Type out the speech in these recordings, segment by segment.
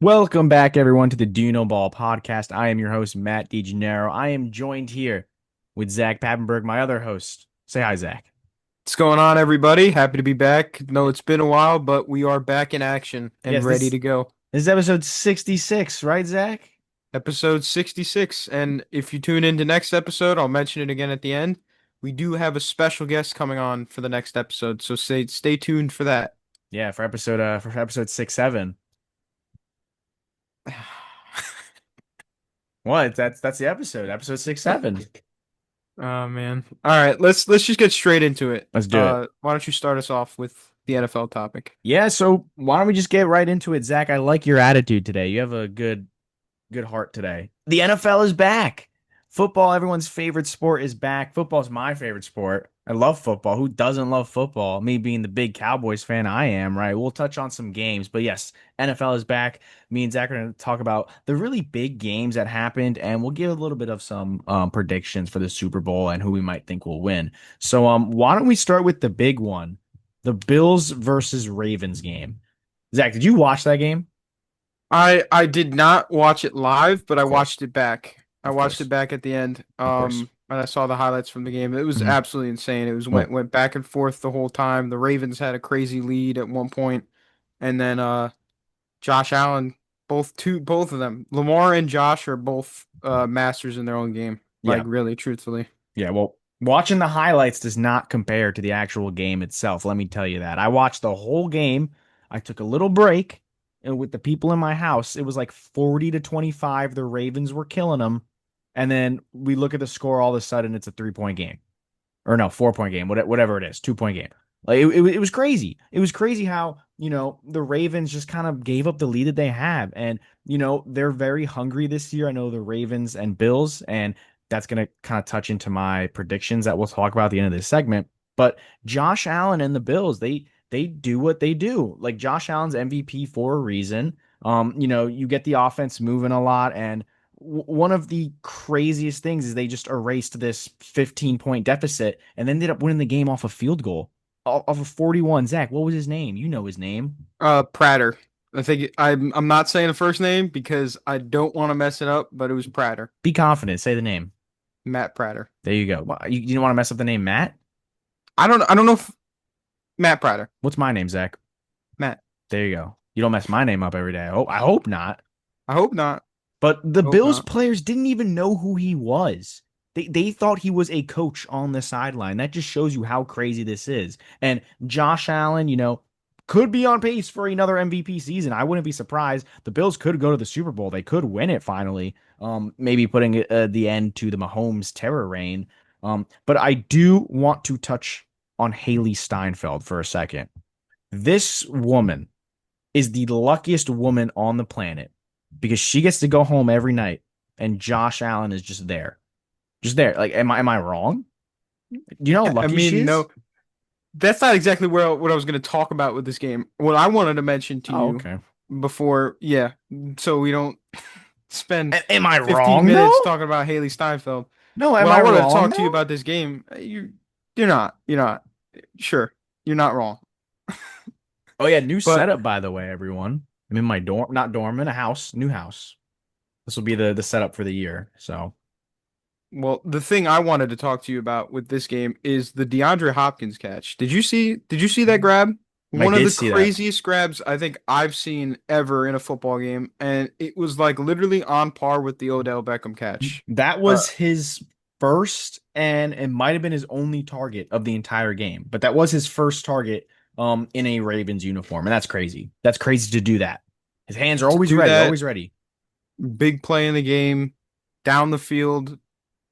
Welcome back, everyone, to the Do You Know Ball podcast. I am your host, Matt DeGennaro. I am joined here with Zach Pappenberg, my other host. Say hi, Zach. What's going on, everybody? Happy to be back. No, it's been a while, but we are back in action and Yes, ready this to go. this is episode 66, right, Zach? Episode 66. And if you tune into next episode, I'll mention it again at the end. We do have a special guest coming on for the next episode, so stay tuned for that. Yeah, for episode 6-7. What? That's the episode 6-7. Oh man. All right, let's just get straight into it. Let's do it. Why don't you start us off with the NFL topic? Yeah, so why don't we just get right into it, Zach? I like your attitude today. You have a good heart today. The NFL is back. Football, everyone's favorite sport, is back. Football's my favorite sport. I love football. Who doesn't love football? Me being the big Cowboys fan I am, right? We'll touch on some games, but yes, NFL is back. Me and Zach are going to talk about the really big games that happened, and we'll give a little bit of some predictions for the Super Bowl and who we might think will win. So, why don't we start with the big one, the Bills versus Ravens game? Zach, did you watch that game? I did not watch it live, but I Of course, watched it back. I of watched course, it back at the end. of course. And I saw the highlights from the game. It was Mhm. absolutely insane. It was Well, went back and forth the whole time. The Ravens had a crazy lead at one point, and then Josh Allen, both of them, Lamar and Josh are both masters in their own game. Like yeah. really, truthfully. Yeah, well, watching the highlights does not compare to the actual game itself. Let me tell you that. I watched the whole game. I took a little break, and with the people in my house, it was like 40-25. The Ravens were killing them. And then we look at the score, all of a sudden it's a 3-point game. Or no, 4-point game, whatever it is, 2-point game. Like it was crazy. It was crazy how, the Ravens just kind of gave up the lead that they have. And, they're very hungry this year. I know the Ravens and Bills, and that's going to kind of touch into my predictions that we'll talk about at the end of this segment. But Josh Allen and the Bills, they do what they do. Like Josh Allen's MVP for a reason. You get the offense moving a lot, and one of the craziest things is they just erased this 15-point deficit and ended up winning the game off a field goal off of 41. Zach, what was his name? You know his name. Prater. I'm not saying the first name because I don't want to mess it up, but it was Prater. Be confident. Say the name. Matt Prater. There you go. You didn't want to mess up the name, Matt? I don't know if Matt Prater. What's my name, Zach? Matt. There you go. You don't mess my name up every day. I hope not. I hope not. But the Hope Bills not. players didn't even know who he was. They thought he was a coach on the sideline. That just shows you how crazy this is. And Josh Allen, could be on pace for another MVP season. I wouldn't be surprised. The Bills could go to the Super Bowl. They could win it finally. Maybe putting the end to the Mahomes terror reign. But I do want to touch on Haley Steinfeld for a second. This woman is the luckiest woman on the planet because she gets to go home every night and Josh Allen is just there. Just there. Like, am I wrong? Do you know how I lucky she mean, is? no, that's not exactly what I was going to talk about with this game. What I wanted to mention to Oh, you okay. before, yeah, so we don't spend Am I 15 wrong minutes though? talking about Haley Steinfeld. No, am Well, I I wanted to wrong talk to you though? about this game. You're not. Sure, you're not wrong. Oh yeah, new But setup by the way, everyone. I'm in my dorm, not dorm, in a house, new house. This will be the setup for the year. So well, the thing I wanted to talk to you about with this game is the DeAndre Hopkins catch. Did you see that grab? I One of did the see that. craziest grabs I think I've seen ever in a football game, and it was like literally on par with the Odell Beckham catch. That Uh, was his first, and it might have been his only target of the entire game. But that was his first target in a Ravens uniform, and that's crazy. That's crazy to do that. His hands are to always do ready, that, always ready. big play in the game, down the field,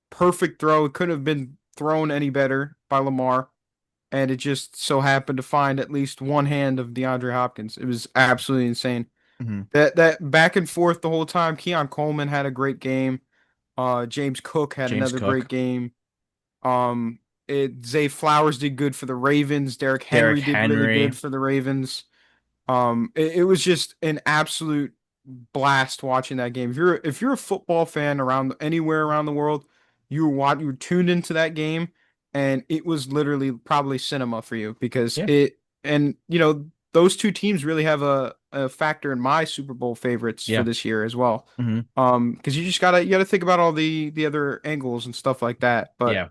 perfect throw. It couldn't have been thrown any better by Lamar, and it just so happened to find at least one hand of DeAndre Hopkins. It was absolutely insane. Hmm. That back and forth the whole time. Keon Coleman had a great game. James Cook had James another great Cook, game. Um, Zay Flowers did good for the Ravens. Derrick Derrick Henry did really Henry. good for the Ravens. It was just an absolute blast watching that game. If you're a football fan around anywhere around the world, you were tuned into that game, and it was literally probably cinema for you because Yeah. it and those two teams really have a factor in my Super Bowl favorites for Yeah. this year as well. Hmm. Because you gotta think about all the other angles and stuff like that. But Yeah.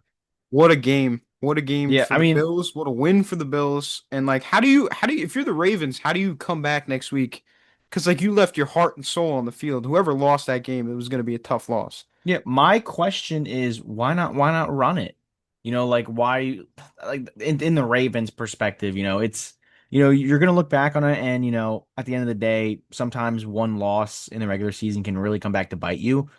what a game! What a game Yeah. for I the mean, Bills! What a win for the Bills! And like, how do you if you're the Ravens, how do you come back next week? Because like you left your heart and soul on the field. Whoever lost that game, it was going to be a tough loss. yeah, my question is why not run it? Like why like in the Ravens perspective, it's you're gonna look back on it and at the end of the day, sometimes one loss in the regular season can really come back to bite you.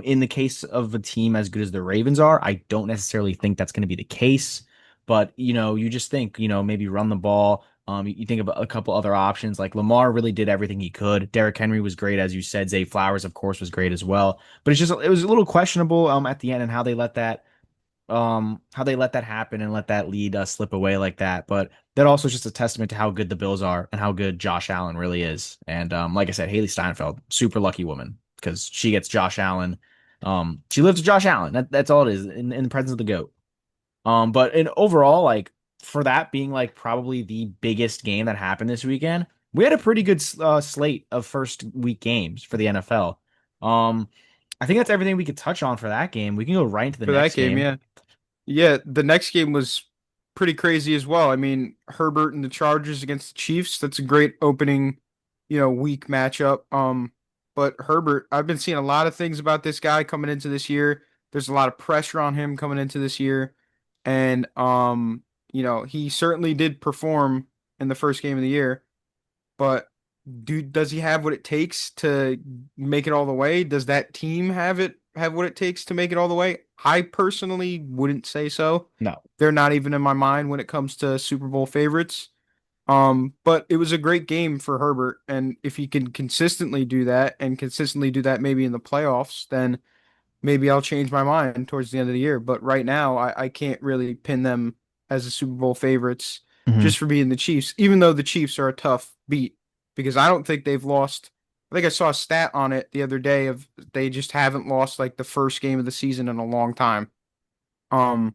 In the case of a team as good as the Ravens are, I don't necessarily think that's gonna be the case. But you just think, maybe run the ball. You think about a couple other options. Like Lamar really did everything he could. Derrick Henry was great, as you said. Zay Flowers, of course, was great as well. But it was a little questionable at the end and how they let that happen and let that lead slip away like that. But that also is just a testament to how good the Bills are and how good Josh Allen really is. And like I said, Haley Steinfeld, super lucky woman because she gets Josh Allen. She lives with Josh Allen. That's all it is in the presence of the GOAT. But in overall, like for that being like probably the biggest game that happened this weekend, we had a pretty good slate of first week games for the NFL. Um, I think that's everything we could touch on for that game. We can go right into the For that next game, game. yeah. Yeah, the next game was pretty crazy as well. I mean, Herbert and the Chargers against the Chiefs, that's a great opening, week matchup. But Herbert, I've been seeing a lot of things about this guy coming into this year. There's a lot of pressure on him coming into this year. And he certainly did perform in the first game of the year, but does he have what it takes to make it all the way? Does that team have what it takes to make it all the way? I personally wouldn't say so. No. They're not even in my mind when it comes to Super Bowl favorites. But it was a great game for Herbert, and if he can consistently do that and consistently do that maybe in the playoffs, then maybe I'll change my mind towards the end of the year. But right now, I can't really pin them as the Super Bowl favorites Hmm. just for being the Chiefs, even though the Chiefs are a tough beat because I don't think they've lost. I think I saw a stat on it the other day of they just haven't lost like the first game of the season in a long time. Um,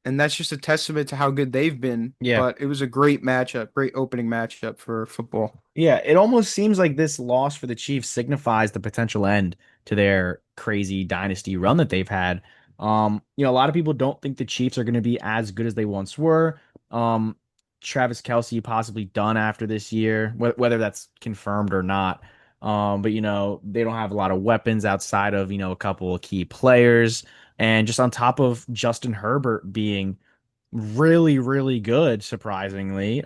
and that's just a testament to how good they've been. Yeah. But it was a great matchup, great opening matchup for football. Yeah, it almost seems like this loss for the Chiefs signifies the potential end to their crazy dynasty run that they've had. A lot of people don't think the Chiefs are going to be as good as they once were. Um, Travis Kelce possibly done after this year, whether that's confirmed or not. But they don't have a lot of weapons outside of a couple of key players, and just on top of Justin Herbert being really, really good, surprisingly.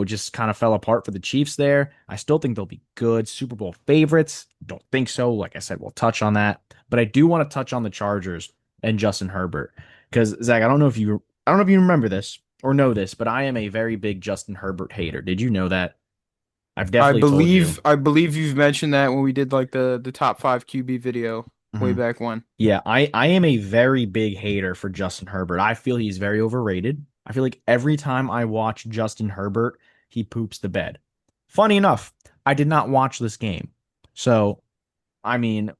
Just kind of fell apart for the Chiefs there. I still think they'll be good Super Bowl favorites. Don't think so. Like I said, we'll touch on that. But I do want to touch on the Chargers and Justin Herbert. Because Zach, I don't know if you remember this or know this, but I am a very big Justin Herbert hater. Did you know that? I've I definitely told you. believe I believe you've mentioned that when we did like the top five QB video way Mhm. back when. Yeah, I am a very big hater for Justin Herbert. I feel he's very overrated. I feel like every time I watch Justin Herbert, he poops the bed. Funny enough, I did not watch this game. So, I mean,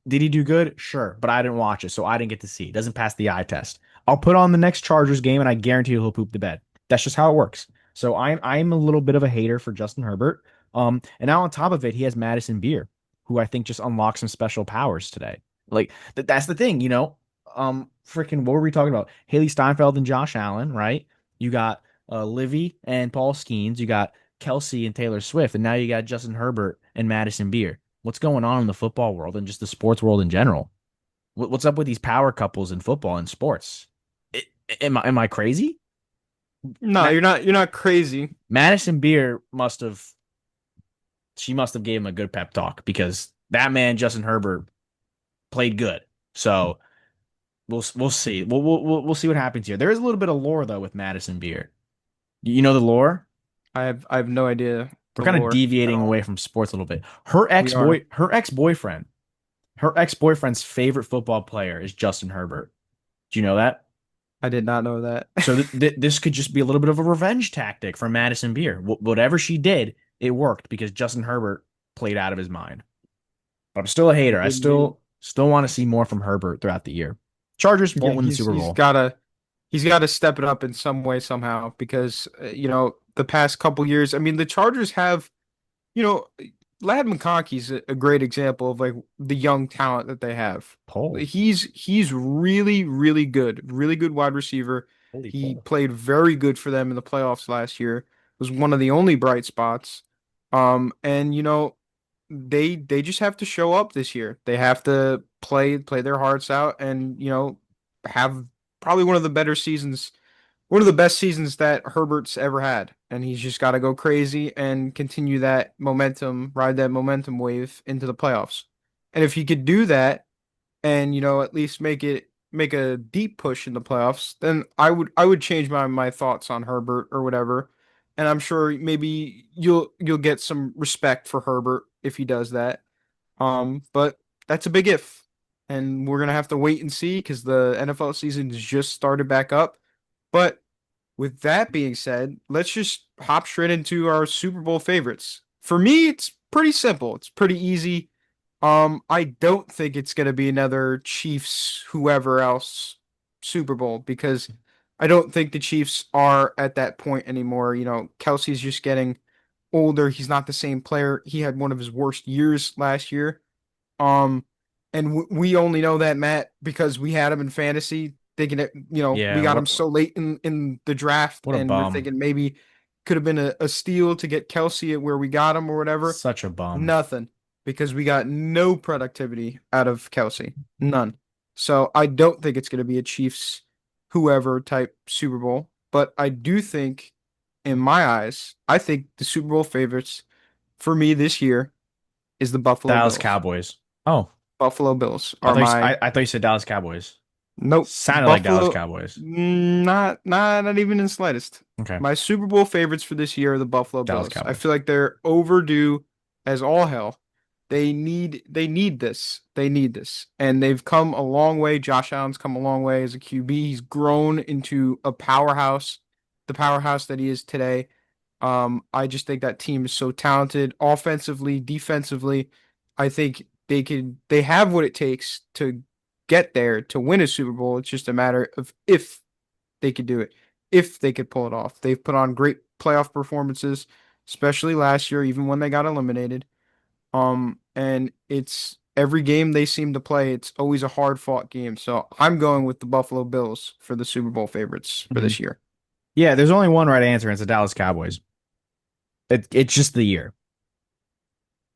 did he do good? Sure, but I didn't watch it, so I didn't get to see. It doesn't pass the eye test. I'll put on the next Chargers game and I guarantee he'll poop the bed. That's just how it works. So I'm a little bit of a hater for Justin Herbert. And now on top of it, he has Madison Beer, who I think just unlocked some special powers today. Like that's the thing, freaking what were we talking about? Haley Steinfeld and Josh Allen, right? You got Livy and Paul Skeens, you got Kelsey and Taylor Swift, and now you got Justin Herbert and Madison Beer. What's going on in the football world and just the sports world in general? What's up with these power couples in football and sports? Am I crazy? No, Ma- you're not crazy. Madison Beer must have gave him a good pep talk because that man Justin Herbert played good. So we'll see. We'll see what happens here. There is a little bit of lore though with Madison Beer. You know the lore? I have no idea We're the kind of lore at deviating all. away from sports a little bit. Her We are. ex-boy, her ex-boyfriend, her ex-boyfriend's favorite football player is Justin Herbert. Do you know that? I did not know that. So this could just be a little bit of a revenge tactic for Madison Beer. Whatever she did, it worked because Justin Herbert played out of his mind. But I'm still a hater. I Good news. still want to see more from Herbert throughout the year. Chargers Yeah, won't win the he's Super he's Bowl. gotta he's gotta step it up in some way somehow because the past couple years. I mean, the Chargers have, you know, Lad McConkey's a great example of like the young talent that they have. Poll. He's really good wide receiver. Holy He poll. played very good for them in the playoffs last year. Was one of the only bright spots. And they just have to show up this year. They have to play their hearts out, and have probably one of the best seasons that Herbert's ever had. And he's just got to go crazy and continue that momentum, ride that momentum wave into the playoffs. And if he could do that and at least make a deep push in the playoffs, then I would change my thoughts on Herbert or whatever. And I'm sure maybe you'll get some respect for Herbert if he does that. But that's a big if. And we're gonna have to wait and see because the NFL season has just started back up. But with that being said, let's just hop straight into our Super Bowl favorites. For me, it's pretty simple. It's pretty easy. I don't think it's gonna be another Chiefs, whoever else Super Bowl because I don't think the Chiefs are at that point anymore. Kelsey's just getting older. He's not the same player. He had one of his worst years last year. Um, and we only know that, Matt, because we had him in fantasy, thinking that we Yeah, got him so late in the draft, what a and we're bum. thinking maybe could have been a steal to get Kelsey at where we got him or whatever. Such a bum. Nothing, because we got no productivity out of Kelsey, none. So I don't think it's going to be a Chiefs whoever type Super Bowl, but I do think, in my eyes, I think the Super Bowl favorites for me this year is the Buffalo Dallas Bills. Cowboys. Oh, Buffalo Bills are my I thought you said Dallas Cowboys. nope. Sounded like Dallas Buffalo, Cowboys. not even in the slightest. Okay. My Super Bowl favorites for this year are the Buffalo Dallas Bills. I Cowboys. feel like they're overdue as all hell. They need this. They need this. And they've come a long way. Josh Allen's come a long way as a QB. He's grown into a powerhouse, the powerhouse that he is today. I just think that team is so talented offensively, defensively. I think they have what it takes to get there to win a Super Bowl. It's just a matter of if they could do it, if they could pull it off. They've put on great playoff performances, especially last year, even when they got eliminated. And it's every game they seem to play, it's always a hard fought game. So I'm going with the Buffalo Bills for the Super Bowl favorites for Mhm. this year. Yeah, there's only one right answer, and it's the Dallas Cowboys. It's just the year.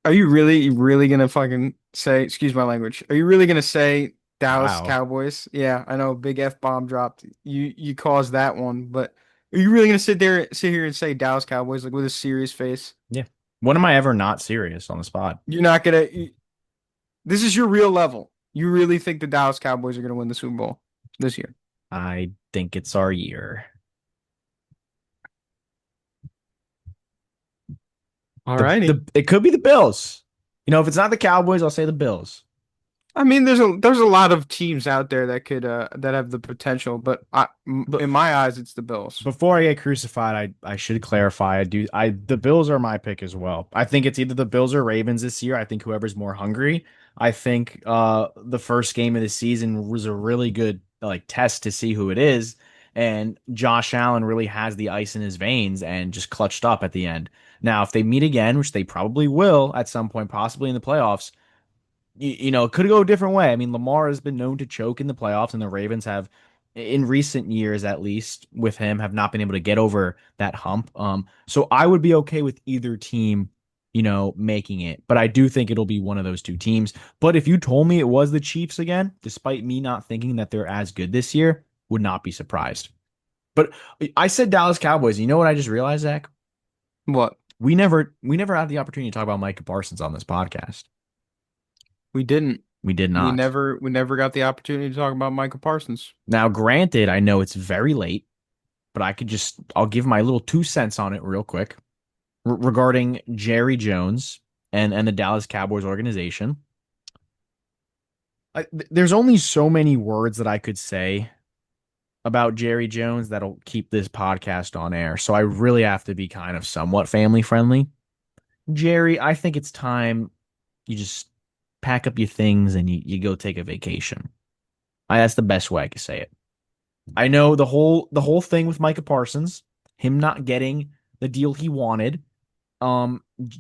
Are you really gonna fucking say, excuse my language, are you really gonna say Dallas Wow. Cowboys? Yeah, I know, big F bomb dropped. You caused that one, but are you really gonna sit here and say Dallas Cowboys like with a serious face? Yeah. When am I ever not serious on the spot? You're not gonna. This is your real level. You really think the Dallas Cowboys are gonna win the Super Bowl this year? I think it's our year. Alrighty. It could be the Bills. If it's not the Cowboys, I'll say the Bills. I mean, there's a lot of teams out there that could that have the potential, but But in my eyes, it's the Bills. before I get crucified, I should clarify. The Bills are my pick as well. I think it's either the Bills or Ravens this year. I think whoever's more hungry. I think the first game of the season was a really good like test to see who it is. And Josh Allen really has the ice in his veins and just clutched up at the end. Now, if they meet again, which they probably will at some point, possibly in the playoffs, it could go a different way. I mean, Lamar has been known to choke in the playoffs, and the Ravens have, in recent years at least, with him, have not been able to get over that hump. So I would be okay with either team, making it, but I do think it'll be one of those two teams. But if you told me it was the Chiefs again, despite me not thinking that they're as good this year, would not be surprised. But I said Dallas Cowboys. You know what I just realized, Zach? What? We never had the opportunity to talk about Micah Parsons on this podcast. We didn't. We did We not. never got the opportunity to talk about Michael Parsons. Now, granted, I know it's very late, but I'll give my little 2 cents on it real quick regarding Jerry Jones and the Dallas Cowboys organization. There's only so many words that I could say about Jerry Jones that'll keep this podcast on air. So I really have to be kind of somewhat family friendly. Jerry, I think it's time you just pack up your things and you go take a vacation. That's the best way I could say it. I know the whole thing with Micah Parsons, him not getting the deal he wanted.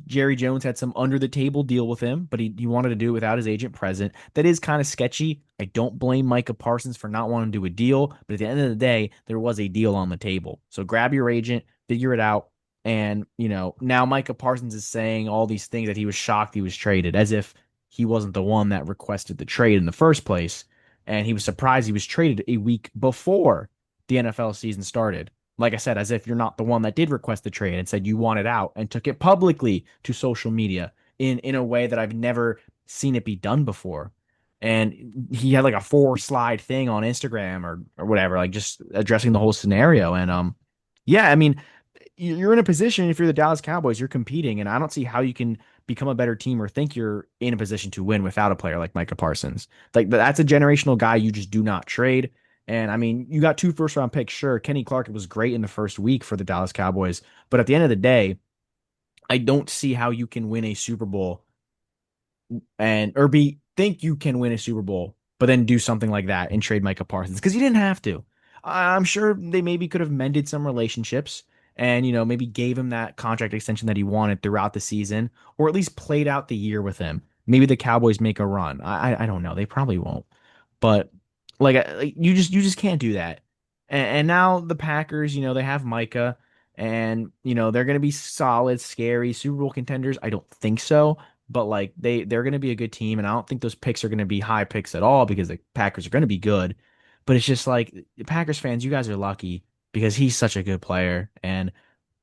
Jerry Jones had some under the table deal with him, but he wanted to do it without his agent present. That is kind of sketchy. I don't blame Micah Parsons for not wanting to do a deal, but at the end of the day, there was a deal on the table. So grab your agent, figure it out. And, now Micah Parsons is saying all these things that he was shocked he was traded, as if he wasn't the one that requested the trade in the first place. And he was surprised he was traded a week before the NFL season started. Like I said, as if you're not the one that did request the trade and said you want it out and took it publicly to social media in a way that I've never seen it be done before. And he had like a 4 slide thing on Instagram or whatever, like just addressing the whole scenario. And yeah, I mean, you're in a position, if you're the Dallas Cowboys, you're competing, and I don't see how you can become a better team or think you're in a position to win without a player like Micah Parsons. Like that's a generational guy you just do not trade. And I mean, you got 2 first round picks. Sure, Kenny Clark was great in the first week for the Dallas Cowboys, but at the end of the day, I don't see how you can win a Super Bowl and or be think you can win a Super Bowl, but then do something like that and trade Micah Parsons because you didn't have to. I'm sure they maybe could have mended some relationships and maybe gave him that contract extension that he wanted throughout the season, or at least played out the year with him. Maybe the Cowboys make a run. I don't know. They probably won't, but like you just can't do that. And now the Packers, they have Micah, and they're going to be solid, scary Super Bowl contenders. I don't think so, but like they're going to be a good team, and I don't think those picks are going to be high picks at all because the Packers are going to be good. But it's just like Packers fans, you guys are lucky because he's such a good player, and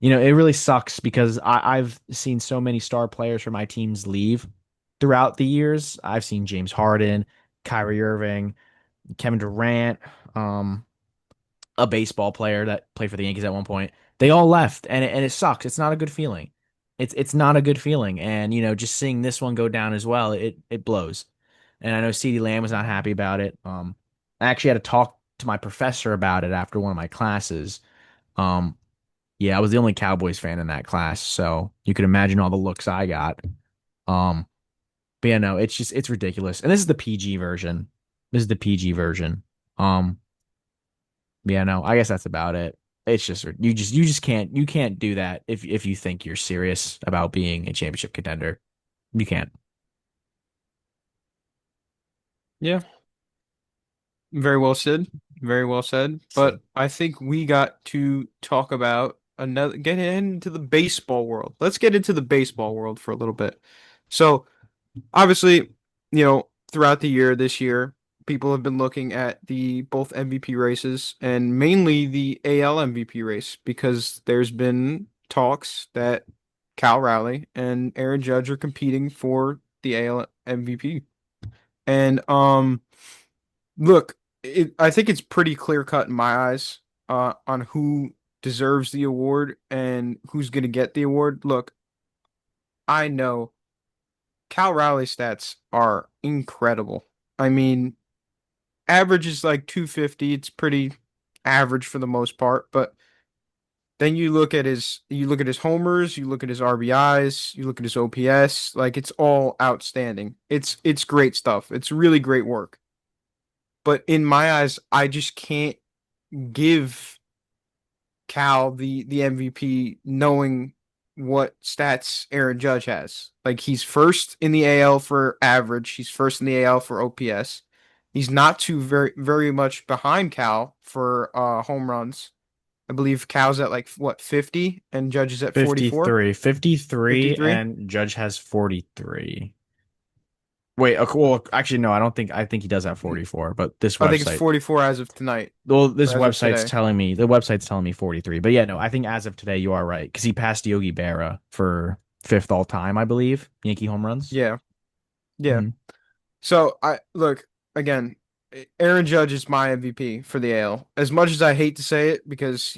it really sucks because I've seen so many star players for my teams leave throughout the years. I've seen James Harden, Kyrie Irving, Kevin Durant, um, a baseball player that played for the Yankees at one point. They all left, and it sucks. It's not a good feeling. It's not a good feeling, and just seeing this one go down as well, it blows. And I know CeeDee Lamb was not happy about it. I actually had to talk to my professor about it after one of my classes. Um, yeah, I was the only Cowboys fan in that class, so you can imagine all the looks I got. Um, but yeah, no, it's ridiculous. And this is the PG version. This is the PG version. Um, yeah, no, I guess that's about it. It's just you just can't do that if you think you're serious about being a championship contender. You can't. Yeah, very well said. Very well said. But I think we got to talk about get into the baseball world. Let's get into the baseball world for a little bit. So, obviously, throughout the year this year, people have been looking at the both MVP races and mainly the AL MVP race because there's been talks that Cal Raleigh and Aaron Judge are competing for the AL MVP. And look, I think it's pretty clear cut in my eyes on who deserves the award and who's going to get the award. Look, I know Cal Raleigh stats are incredible. I mean, average is like 250. It's pretty average for the most part, but then you look at his homers, you look at his RBIs, you look at his OPS, like it's all outstanding. It's great stuff. It's really great work. But in my eyes, I just can't give Cal the MVP knowing what stats Aaron Judge has. Like he's first in the AL for average, he's first in the AL for OPS. He's not too very much behind Cal for home runs. I believe Cal's at like what 50 and Judge is at 44, 53. 53 53. and Judge has 43. Wait, well, actually no, I think he does have 44, but this I think it's website 44 as of tonight or this as of website's today. telling me the website's telling me 43. But yeah, no, I think as of today you are right because he passed Yogi Berra for fifth all time, I believe, Yankee home runs. Yeah. Yeah. Hmm. So I look again, Aaron Judge is my MVP for the AL. As much as I hate to say it because,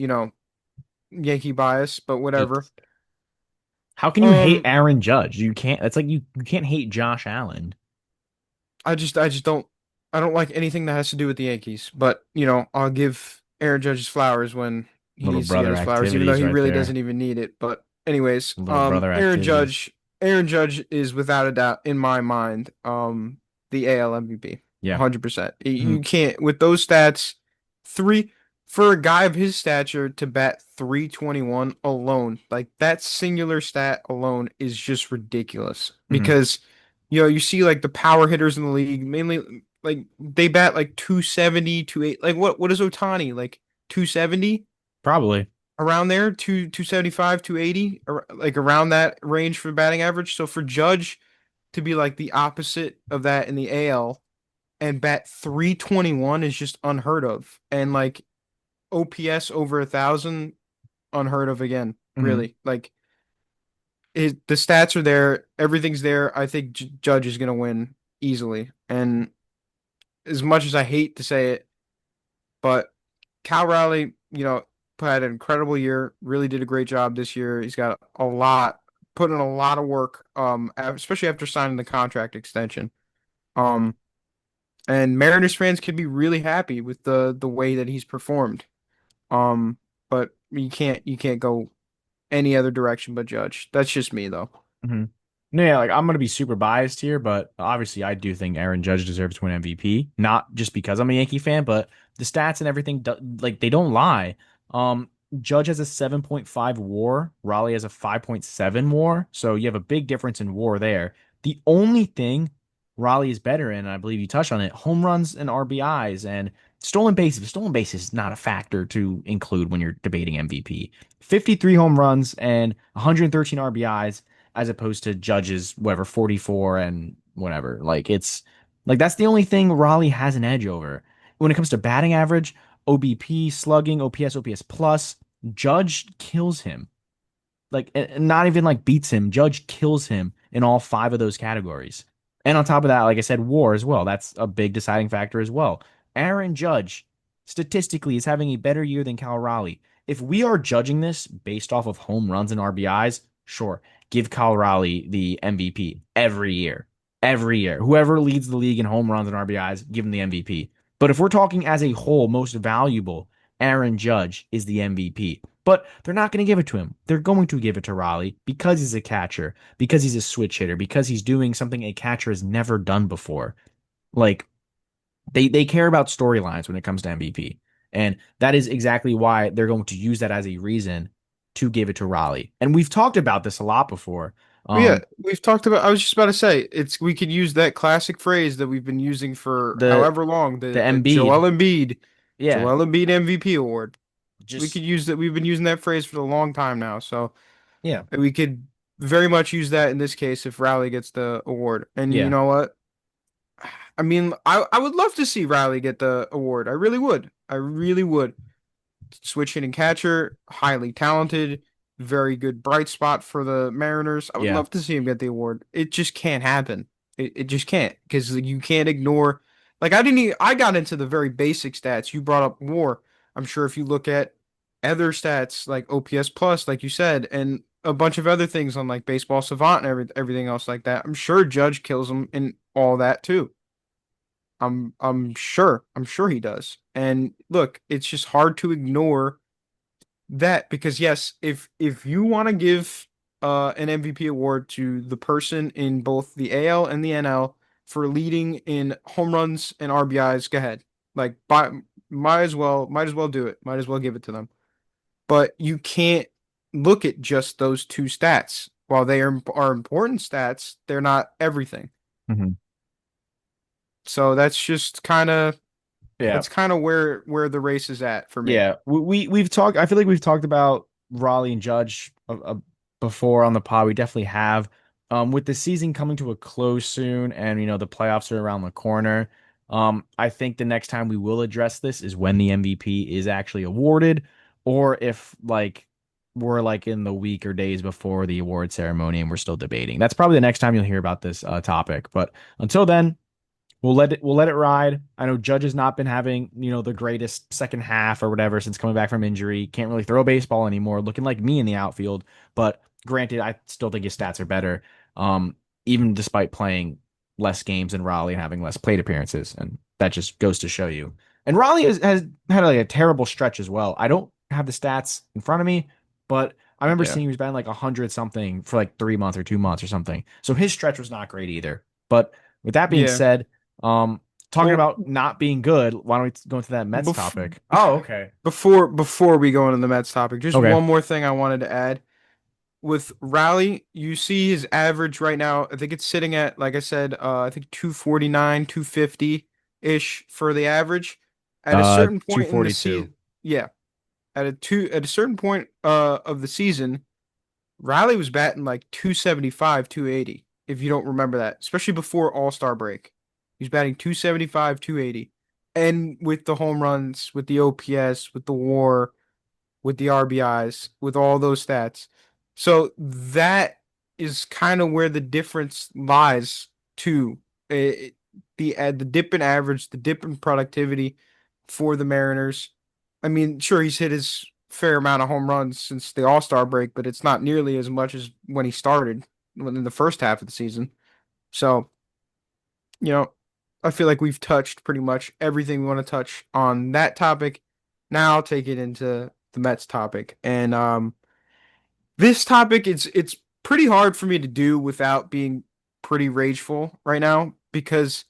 Yankee bias, but whatever. How can you hate Um, Aaron Judge? You can't. It's like you can't hate Josh Allen. I just don't like anything that has to do with the Yankees. But, I'll give Aaron Judge his flowers when he Little needs to get brother his flowers, even though activities he right really there. doesn't even need it. But anyways, Little brother activities. Aaron Judge is without a doubt in my mind, the AL MVP. Yeah. 100%. Hmm. You can't with those stats, three for a guy of his stature to bat 321 alone, like that singular stat alone is just ridiculous. Hmm. Because, you see like the power hitters in the league, mainly like they bat like 270, 280. Like what is Ohtani? Like 270 Probably. around there, 275, 280, like around that range for batting average. So for Judge to be like the opposite of that in the AL and bat 321 is just unheard of. And like OPS over 1,000, unheard of again. Hmm. Really, like the stats are there, everything's there. I think Judge is gonna win easily. And as much as I hate to say it, but Cal Raleigh, had an incredible year. Really did a great job this year. He's got put in a lot of work, especially after signing the contract extension. Um, and Mariners fans could be really happy with the way that he's performed. Um, but you can't go any other direction but Judge. That's just me though. Hmm. No, yeah, like I'm gonna be super biased here, but obviously I do think Aaron Judge deserves to win MVP. Not just because I'm a Yankee fan, but the stats and everything, like they don't lie. Um, Judge has a 7.5 WAR, Raleigh has a 5.7 WAR, so you have a big difference in WAR there. The only thing Raleigh is better in, and I believe you touched on it, home runs and RBIs and stolen bases. Stolen bases is not a factor to include when you're debating MVP. 53 home runs and 113 RBIs as opposed to Judge's whatever 44 and whatever. Like it's like that's the only thing Raleigh has an edge over. When it comes to batting average, OBP, slugging, OPS, OPS plus, Judge kills him. Like not even like beats him. Judge kills him in all five of those categories. And on top of that, like I said, WAR as well. That's a big deciding factor as well. Aaron Judge statistically is having a better year than Cal Raleigh. If we are judging this based off of home runs and RBIs, sure, give Cal Raleigh the MVP every year. Every year. Whoever leads the league in home runs and RBIs, give him the MVP. But if we're talking as a whole, most valuable, Aaron Judge is the MVP. But they're not going to give it to him. They're going to give it to Raleigh because he's a catcher, because he's a switch hitter, because he's doing something a catcher has never done before. Like they care about storylines when it comes to MVP. And that is exactly why they're going to use that as a reason to give it to Raleigh. And we've talked about this a lot before. But yeah, Um, we've talked about. I was just about to say we could use that classic phrase that we've been using for the however long, the the Embiid, yeah, Joel Embiid MVP award. We just could use that. We've been using that phrase for a long time now, so yeah, we could very much use that in this case if Riley gets the award. And you yeah, know what? I mean, I would love to see Riley get the award. I really would. I really would. Switch hitting catcher, highly talented, very good bright spot for the Mariners. I would yeah. love to see him get the award. It just can't happen. It just can't because you can't ignore. Like I got into the very basic stats. You brought up WAR. I'm sure if you look at other stats like OPS plus, like you said, and a bunch of other things on like Baseball Savant and everything else like that, I'm sure Judge kills him in all that too. I'm sure he does. And look, it's just hard to ignore that because yes, if you want to give an MVP award to the person in both the AL and the NL for leading in home runs and RBIs, go ahead. Like might as well do it. Might as well give it to them. But you can't look at just those two stats. While they are important stats, they're not everything. Mhm. So Yeah. that's kind of where the race is at for me. Yeah, we've talked. I feel like we've talked about Raleigh and Judge before on the pod. We definitely have. With the season coming to a close soon, and the playoffs are around the corner. I think the next time we will address this is when the MVP is actually awarded, or if like we're like in the week or days before the award ceremony and we're still debating. That's probably the next time you'll hear about this topic. But until then. We'll let it ride. I know Judge has not been having, the greatest second half or whatever since coming back from injury. Can't really throw a baseball anymore, looking like me in the outfield. But granted, I still think his stats are better. Even despite playing less games in Raleigh and having less plate appearances. And that just goes to show you. And Raleigh has had like a terrible stretch as well. I don't have the stats in front of me, but I remember Yeah. seeing he was batting like 100 something for like 3 months or 2 months or something. So his stretch was not great either. But with that being Yeah. said, um, talking Well, about not being good, why don't we go into that Mets bef topic? Oh, okay. before we go into the Mets topic, just Okay. one more thing I wanted to add. With Raleigh, you see his average right now. I think it's sitting at, like I said, I think 249, 250-ish for the average. At a certain point in the 242. season, yeah, at a certain point of the season, Riley was batting like 275, 280, if you don't remember that, especially before All-Star break. He's batting 275, 280. And with the home runs, with the OPS, with the WAR, with the RBIs, with all those stats. So that is kind of where the difference lies too. The dip in average, the dip in productivity for the Mariners. I mean, sure, he's hit his fair amount of home runs since the All-Star break, but it's not nearly as much as when he started in the first half of the season. So, you know, I feel like we've touched pretty much everything we want to touch on that topic. Now I'll take it into the Mets topic. And this topic it's pretty hard for me to do without being pretty rageful right now because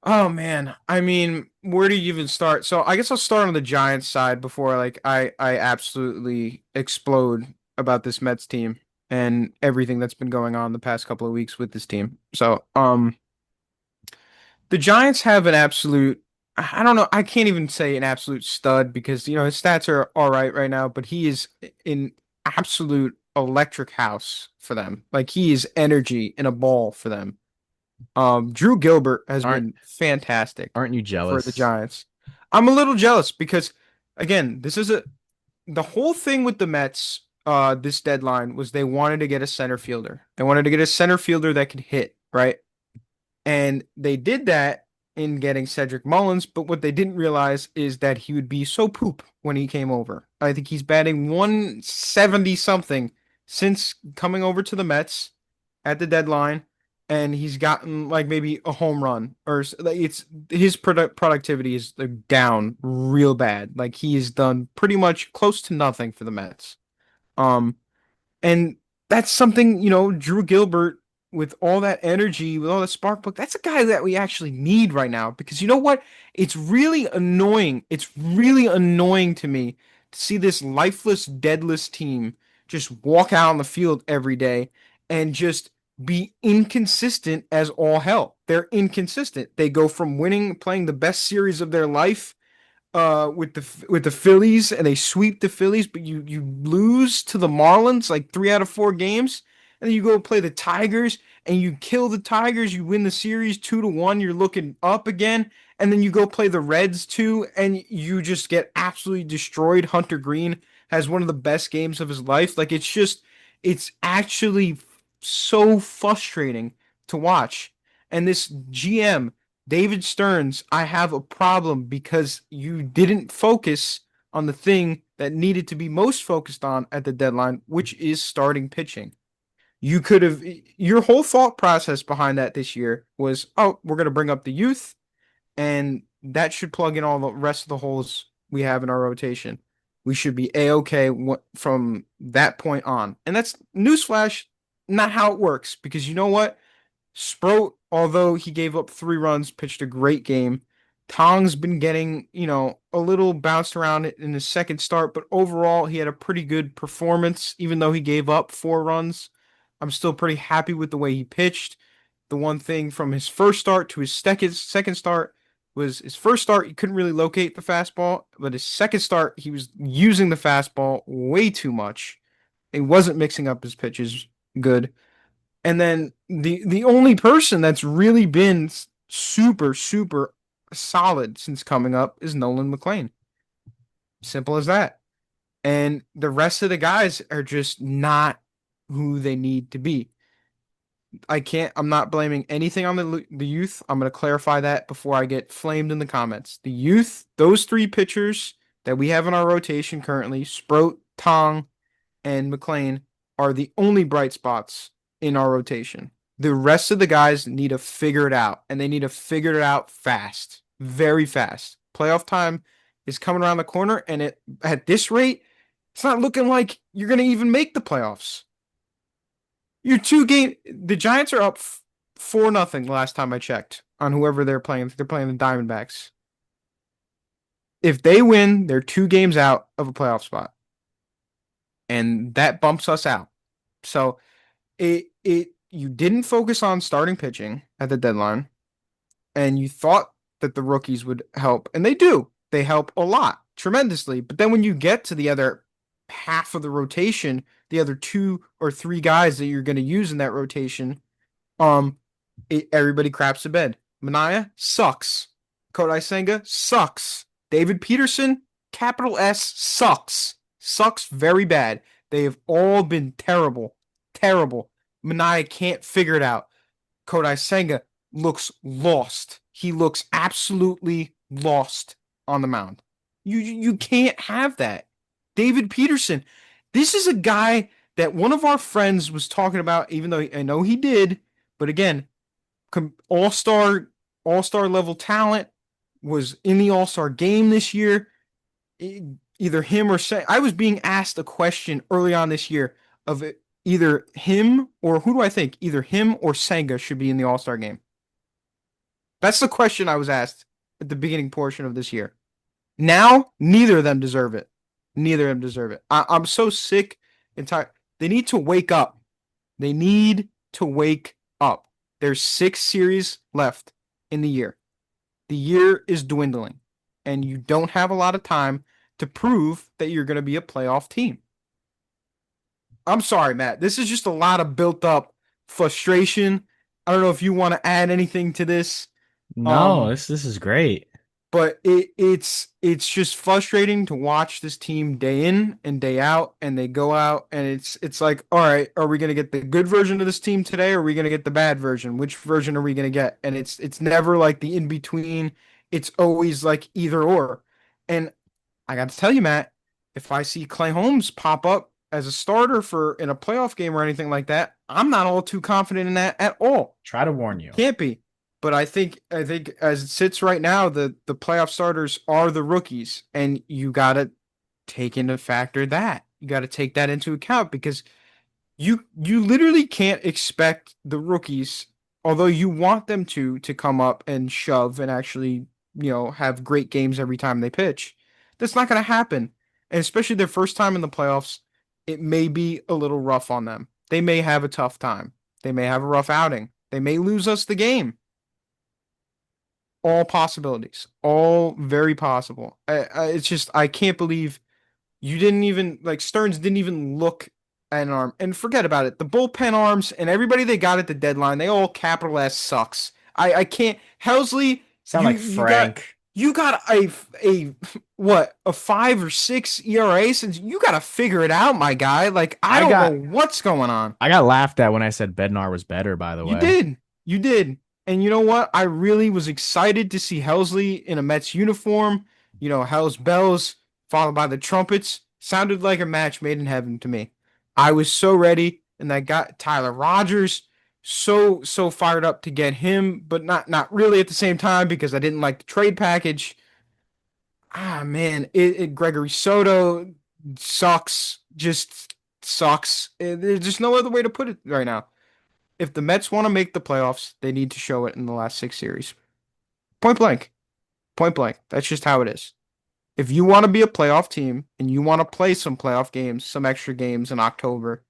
oh man, I mean, where do you even start? So I guess I'll start on the Giants side before like I absolutely explode about this Mets team and everything that's been going on the past couple of weeks with this team. So, the Giants have an absolute, I don't know, I can't even say an absolute stud because, his stats are all right now, but he is in absolute electric house for them. Like he is energy in a ball for them. Drew Gilbert has Aren't been fantastic aren't you for the jealous? Giants. I'm a little jealous because again, the whole thing with the Mets this deadline was they wanted to get a center fielder. They wanted to get a center fielder that could hit, right? And they did that in getting Cedric Mullins, but what they didn't realize is that he would be so poop when he came over. I think he's batting 170 something since coming over to the Mets at the deadline, and he's gotten like maybe a home run like it's his productivity is like down real bad. Like he has done pretty much close to nothing for the Mets. Um, and that's something, Drew Gilbert, with all that energy, with all the spark plug, that's a guy that we actually need right now. Because you know what? It's really annoying. It's really annoying to me to see this lifeless, deadless team just walk out on the field every day and just be inconsistent as all hell. They're inconsistent. They go from winning, playing the best series of their life with the Phillies and they sweep the Phillies, but you lose to the Marlins like 3 out of 4 games, and then you go play the Tigers and you kill the Tigers, you win the series 2-1, you're looking up again, and then you go play the Reds too, and you just get absolutely destroyed. Hunter Green has one of the best games of his life. Like it's actually so frustrating to watch. And this GM David Stearns, I have a problem because you didn't focus on the thing that needed to be most focused on at the deadline, which is starting pitching. You could have, your whole thought process behind that this year was, oh, we're going to bring up the youth, and that should plug in all the rest of the holes we have in our rotation. We should be A-OK from that point on. And that's newsflash, not how it works, because you know what? Sproat, although he gave up 3 runs, pitched a great game. Tong's been getting, a little bounced around in his second start, but overall he had a pretty good performance, even though he gave up 4 runs. I'm still pretty happy with the way he pitched. The one thing from his first start to his second start was his first start, he couldn't really locate the fastball, but his second start, he was using the fastball way too much. He wasn't mixing up his pitches good. And then the only person that's really been super super solid since coming up is Nolan McLean. Simple as that. And the rest of the guys are just not who they need to be. I'm not blaming anything on the youth. I'm going to clarify that before I get flamed in the comments. The youth, those 3 pitchers that we have in our rotation currently, Sproat, Tong, and McLean, are the only bright spots in our rotation. The rest of the guys need to figure it out, and they need to figure it out fast, very fast. Playoff time is coming around the corner, and at this rate, it's not looking like you're going to even make the playoffs. The Giants are up 4-0 last time I checked on whoever they're playing. I think they're playing the Diamondbacks. If they win, they're 2 games out of a playoff spot, and that bumps us out. So you didn't focus on starting pitching at the deadline, and you thought that the rookies would help, and they do. They help a lot, tremendously. But then when you get to the other half of the rotation, the other 2 or 3 guys that you're going to use in that rotation, um, everybody craps to bed. Mania sucks. Kodai Senga sucks. David Peterson, capital S, sucks. Sucks very bad. They have all been terrible. Terrible. Mania can't figure it out. Kodai Senga looks lost. He looks absolutely lost on the mound. You can't have that. David Peterson, this is a guy that one of our friends was talking about, even though I know he did, but again, all-star level talent, was in the all-star game this year. Either him or Senga. I was being asked a question early on this year of either him or who do I think? Either him or Senga should be in the all-star game. That's the question I was asked at the beginning portion of this year. Now, neither of them deserve it. Neither of them deserve it. I'm so sick and tired. They need to wake up. They need to wake up. There's 6 series left in the year. The year is dwindling, and you don't have a lot of time to prove that you're going to be a playoff team. I'm sorry, Matt. This is just a lot of built up frustration. I don't know if you want to add anything to this. No, Um, this is great. but it's just frustrating to watch this team day in and day out, and they go out and it's like, all right, are we gonna get the good version of this team today, or are we gonna get the bad version? Which version are we gonna get? And it's never like the in between. It's always like either or. And I got to tell you, Matt, if I see Clay Holmes pop up as a starter for in a playoff game or anything like that, I'm not all too confident in that at all. Try to warn you. Can't be. But I think as it sits right now, the playoff starters are the rookies, and you gotta take into factor that. You gotta take that into account because you literally can't expect the rookies, although you want them to come up and shove and actually, have great games every time they pitch. That's not gonna happen. And especially their first time in the playoffs, it may be a little rough on them. They may have a tough time. They may have a rough outing. They may lose us the game. All possibilities, all very possible. It's just I can't believe you didn't even like Stearns didn't even look at an arm and forget about it. The bullpen arms and everybody they got at the deadline, they all capital S sucks. I can't. Helsley, Sound like Frank. you got a what a 5 or 6 ERA since you got to figure it out, my guy. Like I I don't got know what's going on. I got laughed at when I said Bednar was better, by the You way. did. You did. And you know what? I really was excited to see Helsley in a Mets uniform. Hell's bells followed by the trumpets. Sounded like a match made in heaven to me. I was so ready, and I got Tyler Rogers so fired up to get him, but not really at the same time because I didn't like the trade package. Ah man, Gregory Soto sucks. Just sucks. There's just no other way to put it right now. If the Mets want to make the playoffs, they need to show it in the last 6 series. Point blank. Point blank. That's just how it is. If you want to be a playoff team and you want to play some playoff games, some extra games in October,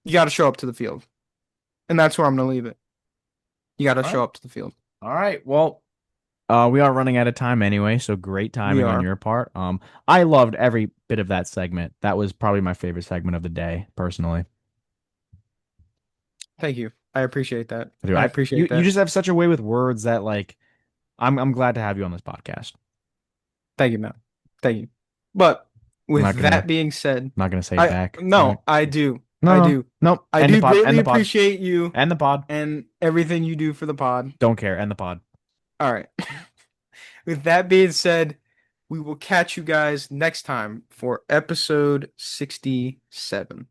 you got to show up to the field. And that's where I'm going to leave it. You got to All right. show up to the field. All right. Well, we are running out of time anyway, so great We timing on are. your part. I loved every bit of that segment. That was probably my favorite segment of the day, personally. Thank you. I appreciate that. Dude, I you appreciate you that. just have such a way with words that like I'm glad to have you on this podcast. Thank you, man. Thank you. But I'm not with gonna that being said, not gonna say it I back. All right. no, I do. No, I no, do. no. I End the do pod. End greatly the pod. appreciate you End the pod. and everything you do for the pod. Don't care. End the pod. All right. With that being said, we will catch you guys next time for episode 67.